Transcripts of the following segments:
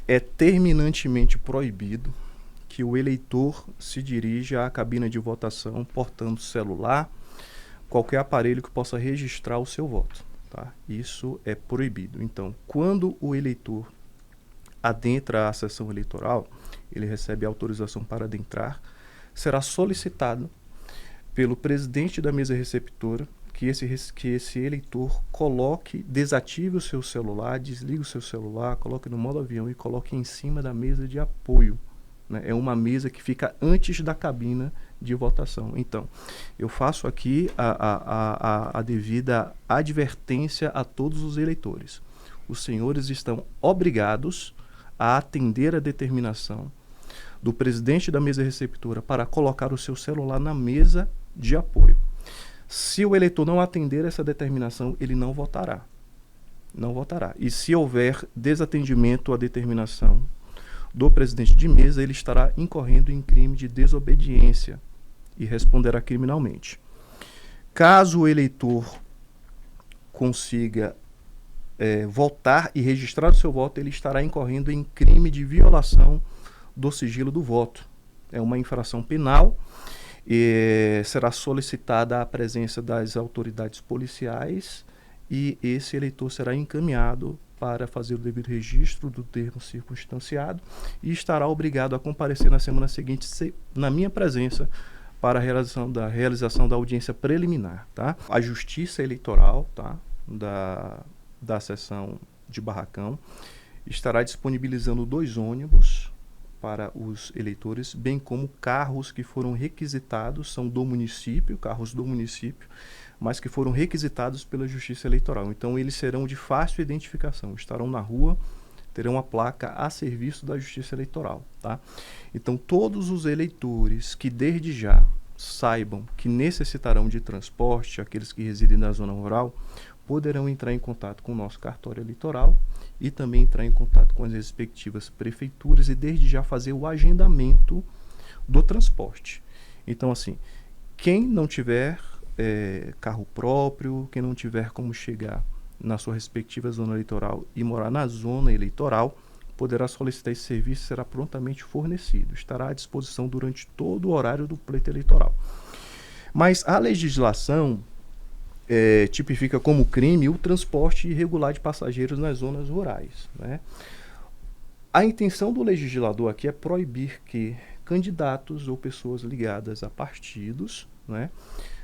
É terminantemente proibido que o eleitor se dirija à cabina de votação portando celular, qualquer aparelho que possa registrar o seu voto. Tá? Isso é proibido. Então, quando o eleitor adentra a sessão eleitoral, ele recebe autorização para adentrar, será solicitado pelo presidente da mesa receptora que esse eleitor coloque, desative o seu celular, desligue o seu celular, coloque no modo avião e coloque em cima da mesa de apoio. Né? É uma mesa que fica antes da cabina de votação. Então, eu faço aqui a devida advertência a todos os eleitores. Os senhores estão obrigados a atender a determinação do presidente da mesa receptora para colocar o seu celular na mesa de apoio. Se o eleitor não atender essa determinação, ele não votará. Não votará. E se houver desatendimento à determinação do presidente de mesa, ele estará incorrendo em crime de desobediência e responderá criminalmente. Caso o eleitor consiga votar e registrar o seu voto, ele estará incorrendo em crime de violação do sigilo do voto. É uma infração penal e será solicitada a presença das autoridades policiais e esse eleitor será encaminhado para fazer o devido registro do termo circunstanciado e estará obrigado a comparecer na semana seguinte, na minha presença, para a realização da audiência preliminar. Tá? A Justiça Eleitoral, tá? da seção de Barracão estará disponibilizando 2 ônibus para os eleitores, bem como carros que foram requisitados, são do município, carros do município, mas que foram requisitados pela Justiça Eleitoral. Então, eles serão de fácil identificação, estarão na rua, terão a placa a serviço da Justiça Eleitoral. Tá? Então, todos os eleitores que desde já saibam que necessitarão de transporte, aqueles que residem na zona rural, poderão entrar em contato com o nosso cartório eleitoral e também entrar em contato com as respectivas prefeituras e desde já fazer o agendamento do transporte. Então, assim, quem não tiver carro próprio, quem não tiver como chegar na sua respectiva zona eleitoral e morar na zona eleitoral, poderá solicitar esse serviço e será prontamente fornecido. Estará à disposição durante todo o horário do pleito eleitoral. Mas a legislação tipifica como crime o transporte irregular de passageiros nas zonas rurais. Né? A intenção do legislador aqui é proibir que candidatos ou pessoas ligadas a partidos, né,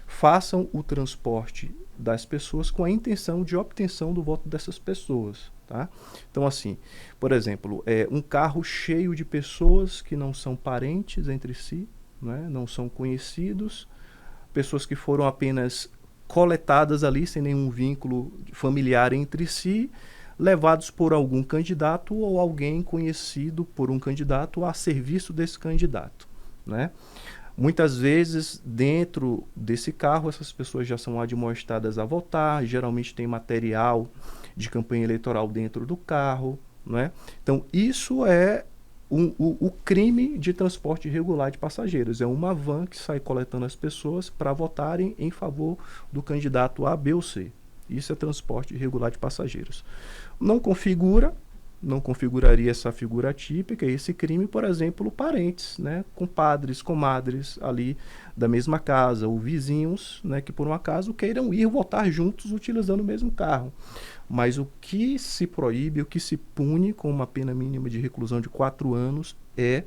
façam o transporte das pessoas com a intenção de obtenção do voto dessas pessoas. Tá? Então, assim, por exemplo, um carro cheio de pessoas que não são parentes entre si, né, não são conhecidos, pessoas que foram apenas coletadas ali sem nenhum vínculo familiar entre si, levados por algum candidato ou alguém conhecido por um candidato a serviço desse candidato. Né? Muitas vezes, dentro desse carro, essas pessoas já são admoestadas a votar, geralmente tem material de campanha eleitoral dentro do carro. Né? Então, isso é o crime de transporte irregular de passageiros. É uma van que sai coletando as pessoas para votarem em favor do candidato A, B ou C. Isso é transporte irregular de passageiros. Não configuraria essa figura típica, esse crime, por exemplo, parentes, né, compadres, comadres ali da mesma casa, ou vizinhos, né, que por um acaso queiram ir votar juntos utilizando o mesmo carro. Mas o que se proíbe, o que se pune com uma pena mínima de reclusão de 4 anos é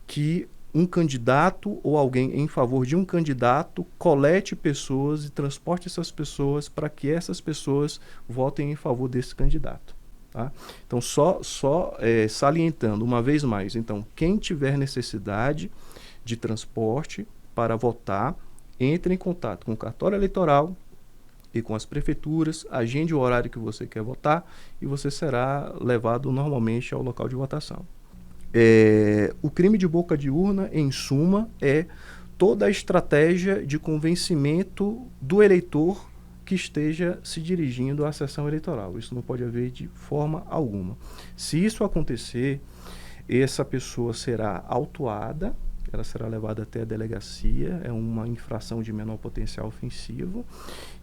que um candidato ou alguém em favor de um candidato colete pessoas e transporte essas pessoas para que essas pessoas votem em favor desse candidato. Tá? Então, só salientando uma vez mais, então, quem tiver necessidade de transporte para votar, entre em contato com o cartório eleitoral e com as prefeituras, agende o horário que você quer votar e você será levado normalmente ao local de votação. O crime de boca de urna, em suma, é toda a estratégia de convencimento do eleitor que esteja se dirigindo à sessão eleitoral. Isso não pode haver de forma alguma. Se isso acontecer, essa pessoa será autuada, ela será levada até a delegacia, é uma infração de menor potencial ofensivo,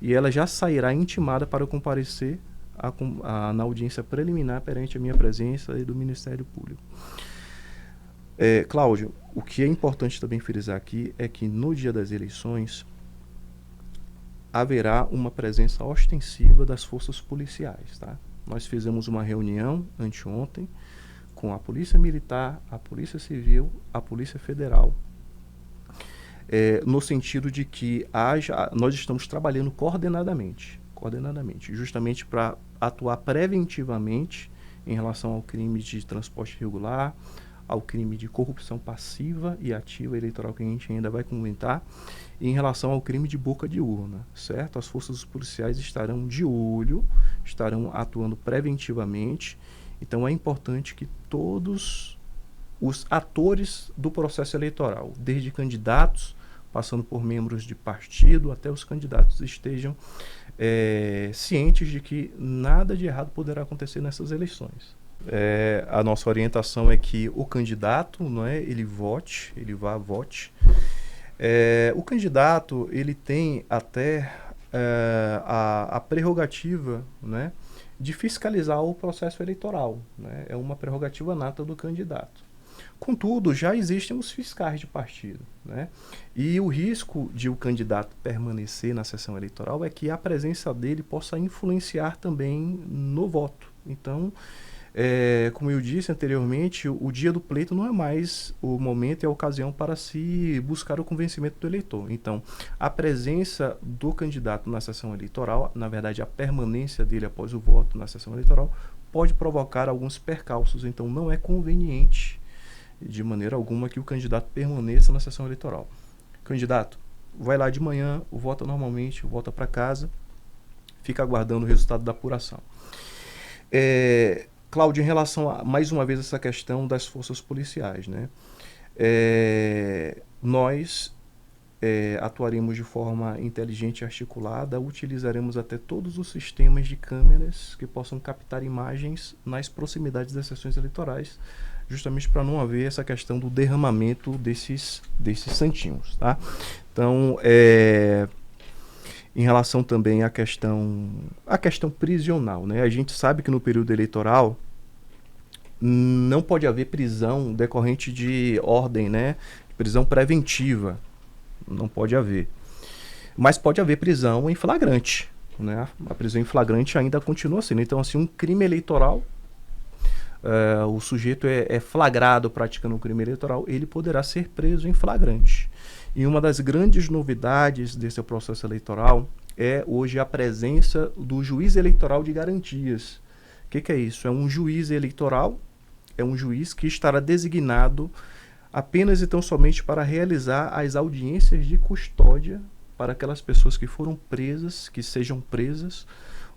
e ela já sairá intimada para comparecer na audiência preliminar perante a minha presença e do Ministério Público. Cláudio, o que é importante também frisar aqui é que no dia das eleições haverá uma presença ostensiva das forças policiais, tá? Nós fizemos uma reunião anteontem com a Polícia Militar, a Polícia Civil, a Polícia Federal, no sentido de que nós estamos trabalhando coordenadamente, justamente para atuar preventivamente em relação ao crime de transporte irregular, ao crime de corrupção passiva e ativa eleitoral, que a gente ainda vai comentar, e em relação ao crime de boca de urna, certo? As forças policiais estarão de olho, estarão atuando preventivamente. Então é importante que todos os atores do processo eleitoral, desde candidatos, passando por membros de partido, até os candidatos, estejam cientes de que nada de errado poderá acontecer nessas eleições. A nossa orientação é que o candidato, ele vote. O candidato, ele tem até a prerrogativa, de fiscalizar o processo eleitoral, é uma prerrogativa nata do candidato. Contudo, já existem os fiscais de partido, e o risco de o candidato permanecer na sessão eleitoral é que a presença dele possa influenciar também no voto. Então, como eu disse anteriormente, o dia do pleito não é mais o momento e a ocasião para se buscar o convencimento do eleitor. Então, a presença do candidato na sessão eleitoral, na verdade, a permanência dele após o voto na sessão eleitoral, pode provocar alguns percalços. Então, não é conveniente, de maneira alguma, que o candidato permaneça na sessão eleitoral. Candidato, vai lá de manhã, vota normalmente, volta para casa, fica aguardando o resultado da apuração. Cláudio, em relação a, mais uma vez, essa questão das forças policiais, nós atuaremos de forma inteligente e articulada, utilizaremos até todos os sistemas de câmeras que possam captar imagens nas proximidades das sessões eleitorais, justamente para não haver essa questão do derramamento desses santinhos, tá? Então, em relação também à questão prisional, a gente sabe que no período eleitoral não pode haver prisão decorrente de ordem, prisão preventiva, não pode haver. Mas pode haver prisão em flagrante, A prisão em flagrante ainda continua sendo. Então, assim, um crime eleitoral, o sujeito é flagrado praticando um crime eleitoral, ele poderá ser preso em flagrante. E uma das grandes novidades desse processo eleitoral é hoje a presença do juiz eleitoral de garantias. O que é isso? É um juiz eleitoral, é um juiz que estará designado apenas e tão somente para realizar as audiências de custódia para aquelas pessoas que foram presas, que sejam presas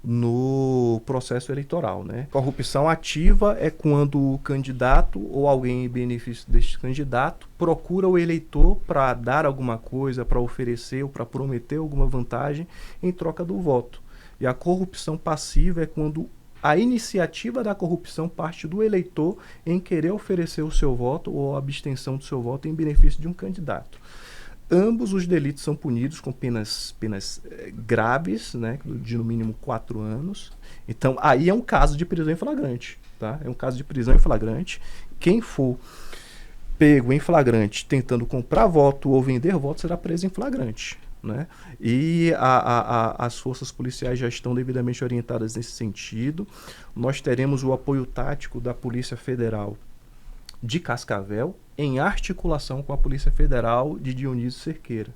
no processo eleitoral, Corrupção ativa é quando o candidato ou alguém em benefício deste candidato procura o eleitor para dar alguma coisa, para oferecer ou para prometer alguma vantagem em troca do voto. E a corrupção passiva é quando a iniciativa da corrupção parte do eleitor em querer oferecer o seu voto ou a abstenção do seu voto em benefício de um candidato. Ambos os delitos são punidos com penas graves, de no mínimo 4 anos. Então, aí é um caso de prisão em flagrante, tá? É um caso de prisão em flagrante. Quem for pego em flagrante tentando comprar voto ou vender voto será preso em flagrante, E as forças policiais já estão devidamente orientadas nesse sentido. Nós teremos o apoio tático da Polícia Federal de Cascavel, em articulação com a Polícia Federal de Dionísio Cerqueira,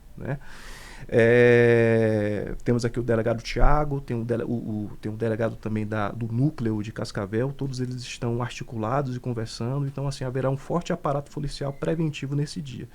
Temos aqui o delegado Tiago, tem um delegado também do núcleo de Cascavel, todos eles estão articulados e conversando, então assim haverá um forte aparato policial preventivo nesse dia.